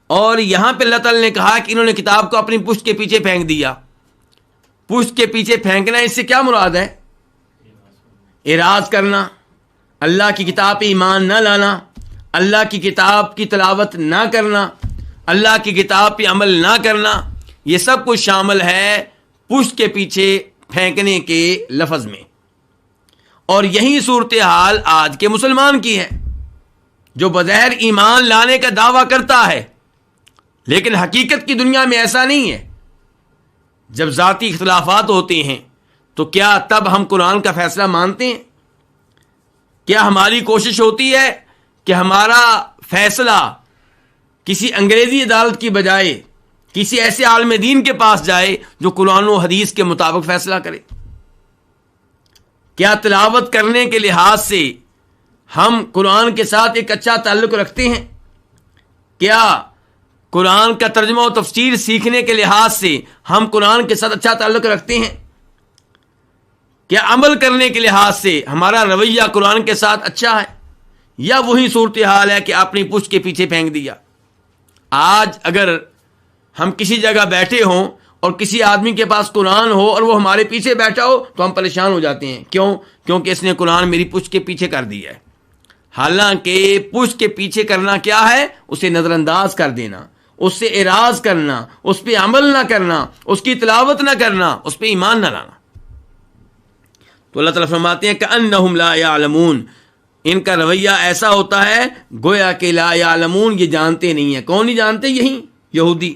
اور یہاں پہ اللہ تعالیٰ نے کہا کہ انہوں نے کتاب کو اپنی پشت کے پیچھے پھینک دیا. پشت کے پیچھے پھینکنا، اس سے کیا مراد ہے؟ اعراض کرنا، اللہ کی کتاب پہ ایمان نہ لانا، اللہ کی کتاب کی تلاوت نہ کرنا، اللہ کی کتاب پہ عمل نہ کرنا، یہ سب کچھ شامل ہے پشت کے پیچھے پھینکنے کے لفظ میں. اور یہی صورتحال آج کے مسلمان کی ہے، جو بظاہر ایمان لانے کا دعویٰ کرتا ہے لیکن حقیقت کی دنیا میں ایسا نہیں ہے. جب ذاتی اختلافات ہوتے ہیں تو کیا تب ہم قرآن کا فیصلہ مانتے ہیں؟ کیا ہماری کوشش ہوتی ہے کہ ہمارا فیصلہ کسی انگریزی عدالت کی بجائے کسی ایسے عالم دین کے پاس جائے جو قرآن و حدیث کے مطابق فیصلہ کرے؟ کیا تلاوت کرنے کے لحاظ سے ہم قرآن کے ساتھ ایک اچھا تعلق رکھتے ہیں؟ کیا قرآن کا ترجمہ و تفسیر سیکھنے کے لحاظ سے ہم قرآن کے ساتھ اچھا تعلق رکھتے ہیں؟ کیا عمل کرنے کے لحاظ سے ہمارا رویہ قرآن کے ساتھ اچھا ہے؟ یا وہی صورتحال ہے کہ اپنی پشت کے پیچھے پھینک دیا؟ آج اگر ہم کسی جگہ بیٹھے ہوں اور کسی آدمی کے پاس قرآن ہو اور وہ ہمارے پیچھے بیٹھا ہو تو ہم پریشان ہو جاتے ہیں. کیوں؟ کیونکہ اس نے قرآن میری پشت کے پیچھے کر دیا ہے. حالانکہ پشت کے پیچھے کرنا کیا ہے؟ اسے نظر انداز کر دینا، اس سے اعراض کرنا، اس پہ عمل نہ کرنا، اس کی تلاوت نہ کرنا، اس پہ ایمان نہ لانا. تو اللہ تعالیٰ فرماتے ہیں کأنہم لا یعلمون، ان کا رویہ ایسا ہوتا ہے گویا کہ لا یعلمون، یہ جانتے نہیں ہیں. کون نہیں جانتے؟ یہی یہودی.